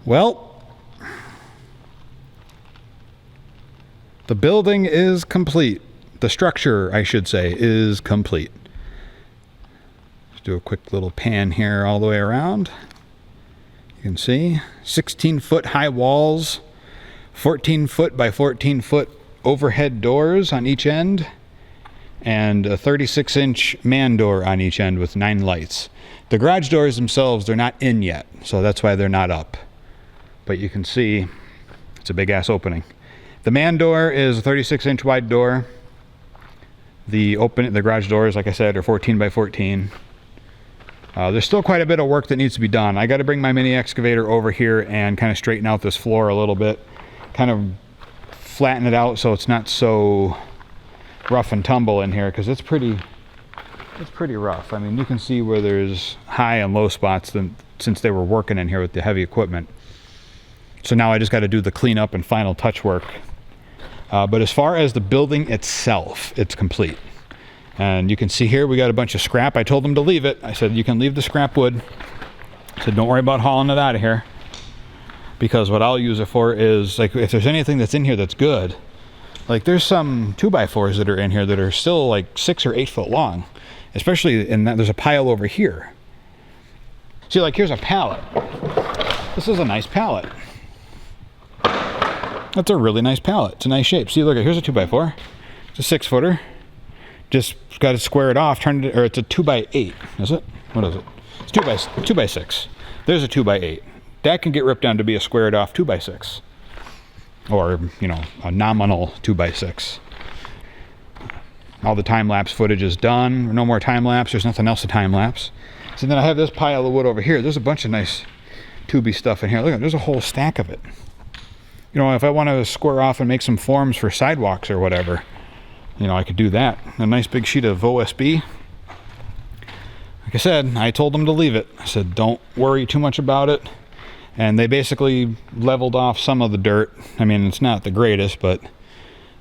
Well, the building is complete. The structure, I should say, is complete. Let's do a quick little pan here all the way around. You can see 16-foot high walls, 14-foot by 14-foot overhead doors on each end, and a 36-inch man door on each end with 9 lights. The garage doors themselves, they're not in yet, so that's why they're not up. But you can see it's a big-ass opening. The man door is a 36-inch wide door. The garage doors, like I said, are 14 by 14. There's still quite a bit of work that needs to be done. I got to bring my mini excavator over here and kind of straighten out this floor a little bit, kind of flatten it out so it's not so rough and tumble in here, because it's pretty rough. I mean, you can see where there's high and low spots since they were working in here with the heavy equipment. So now I just got to do the cleanup and final touch work. But as far as the building itself, it's complete. And you can see here we got a bunch of scrap. I told them to leave it. I said, you can leave the scrap wood. I said, don't worry about hauling it out of here. Because what I'll use it for is, like, if there's anything that's in here that's good, like there's some 2x4s that are in here that are still like 6 or 8 foot long. Especially in that, there's a pile over here. See, like, here's a pallet. This is a nice pallet. That's a really nice pallet. It's a nice shape. See, look, here's a 2x4. It's a 6-footer. Just got to square it off. Turn it, or it's a 2x8. Is it? What is it? It's 2x6. There's a 2x8. That can get ripped down to be a squared off 2x6. Or, you know, a nominal 2x6. All the time-lapse footage is done. No more time-lapse. There's nothing else to time-lapse. So then I have this pile of wood over here. There's a bunch of nice tubey stuff in here. Look, there's a whole stack of it. You know, if I want to square off and make some forms for sidewalks or whatever, you know, I could do that. A nice big sheet of OSB. Like I said, I told them to leave it. I said, don't worry too much about it. And they basically leveled off some of the dirt. I mean, it's not the greatest, but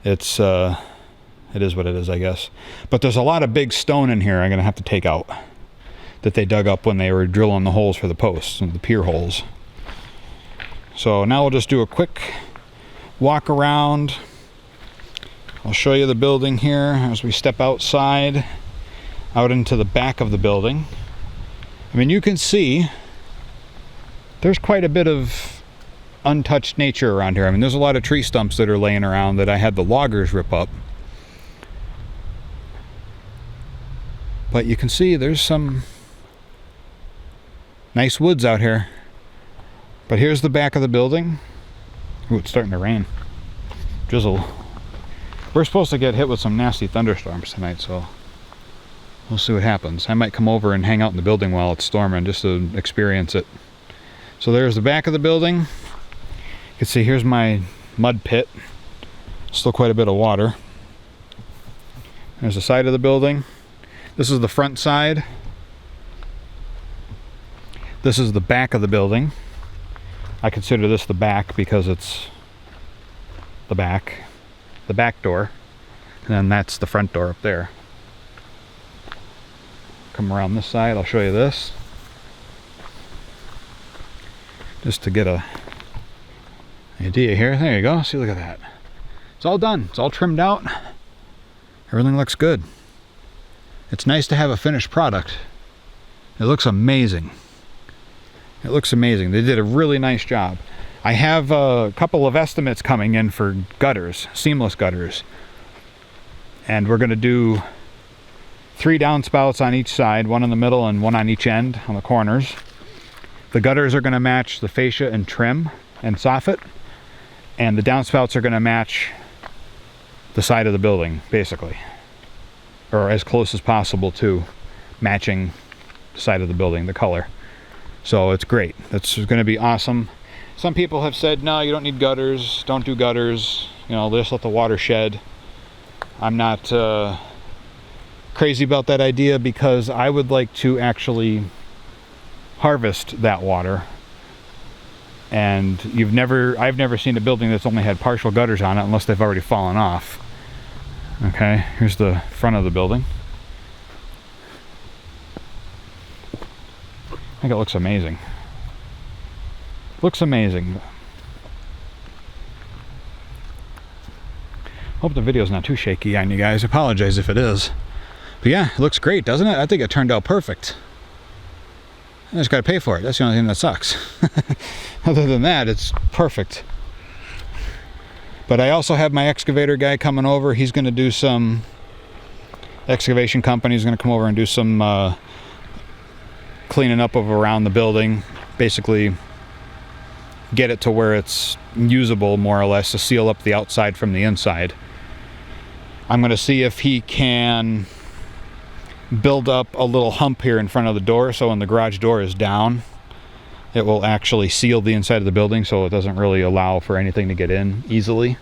it is what it is, I guess. But there's a lot of big stone in here I'm going to have to take out that they dug up when they were drilling the holes for the posts and the pier holes. So now we'll just do a quick walk around. I'll show you the building here as we step outside, out into the back of the building. I mean, you can see there's quite a bit of untouched nature around here. I mean, there's a lot of tree stumps that are laying around that I had the loggers rip up. But you can see there's some nice woods out here. But here's the back of the building. Ooh, it's starting to rain. Drizzle. We're supposed to get hit with some nasty thunderstorms tonight, so we'll see what happens. I might come over and hang out in the building while it's storming just to experience it. So there's the back of the building. You can see here's my mud pit. Still quite a bit of water. There's the side of the building. This is the front side. This is the back of the building. I consider this the back because it's the back door, and then that's the front door up there. Come around this side, I'll show you this, just to get an idea here. There you go. See, look at that. It's all done. It's all trimmed out. Everything looks good. It's nice to have a finished product. It looks amazing. It looks amazing. They did a really nice job. I have a couple of estimates coming in for gutters, seamless gutters. And we're going to do 3 downspouts on each side, 1 in the middle and 1 on each end on the corners. The gutters are going to match the fascia and trim and soffit. And the downspouts are going to match the side of the building, basically. Or as close as possible to matching the side of the building, the color. So it's great. That's going to be awesome. Some people have said, no, you don't need gutters. Don't do gutters. You know, just let the water shed. I'm not crazy about that idea because I would like to actually harvest that water. And I've never seen a building that's only had partial gutters on it unless they've already fallen off. Okay, here's the front of the building. I think it looks amazing. Looks amazing. Hope the video's not too shaky on you guys. Apologize if it is. But yeah, it looks great, doesn't it? I think it turned out perfect. I just got to pay for it. That's the only thing that sucks. Other than that, it's perfect. But I also have my excavator guy coming over. He's going to do some... excavation company is going to come over and do some cleaning up of around the building. Basically, get it to where it's usable, more or less, to seal up the outside from the inside. I'm going to see if he can build up a little hump here in front of the door, so when the garage door is down, it will actually seal the inside of the building, so it doesn't really allow for anything to get in easily,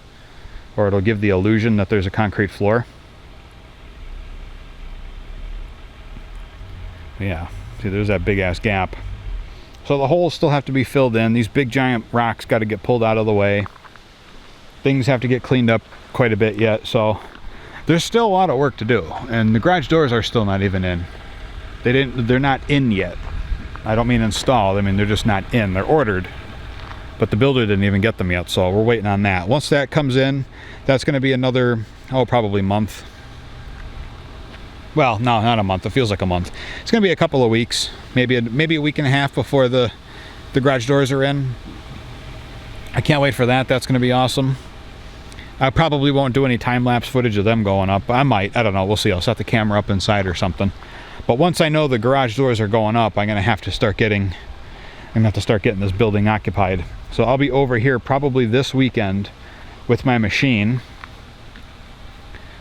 or it'll give the illusion that there's a concrete floor. Yeah, see, there's that big ass gap. So the holes still have to be filled in. These big giant rocks got to get pulled out of the way. Things have to get cleaned up quite a bit yet, so there's still a lot of work to do. And the garage doors are still not even in. They're not in yet. I don't mean installed, I mean they're just not in. They're ordered, but the builder didn't even get them yet, so we're waiting on that. Once that comes in, that's going to be another, probably month. Well, no, not a month. It feels like a month. It's going to be a couple of weeks, maybe a week and a half before the garage doors are in. I can't wait for that. That's going to be awesome. I probably won't do any time-lapse footage of them going up. I might. I don't know. We'll see. I'll set the camera up inside or something. But once I know the garage doors are going up, I'm going to have to start getting this building occupied. So I'll be over here probably this weekend with my machine.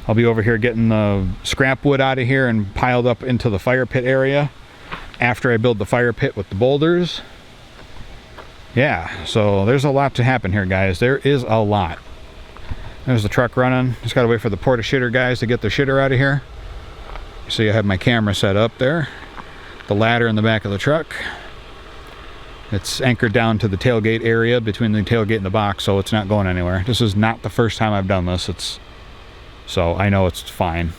I'll be over here getting the scrap wood out of here and piled up into the fire pit area after I build the fire pit with the boulders. Yeah, so there's a lot to happen here, guys. There is a lot. There's the truck running. Just gotta wait for the porta shitter guys to get the shitter out of here. See, I have my camera set up there. The ladder in the back of the truck. It's anchored down to the tailgate area between the tailgate and the box, so it's not going anywhere. This is not the first time I've done this. So I know it's fine.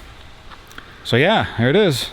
So yeah, here it is.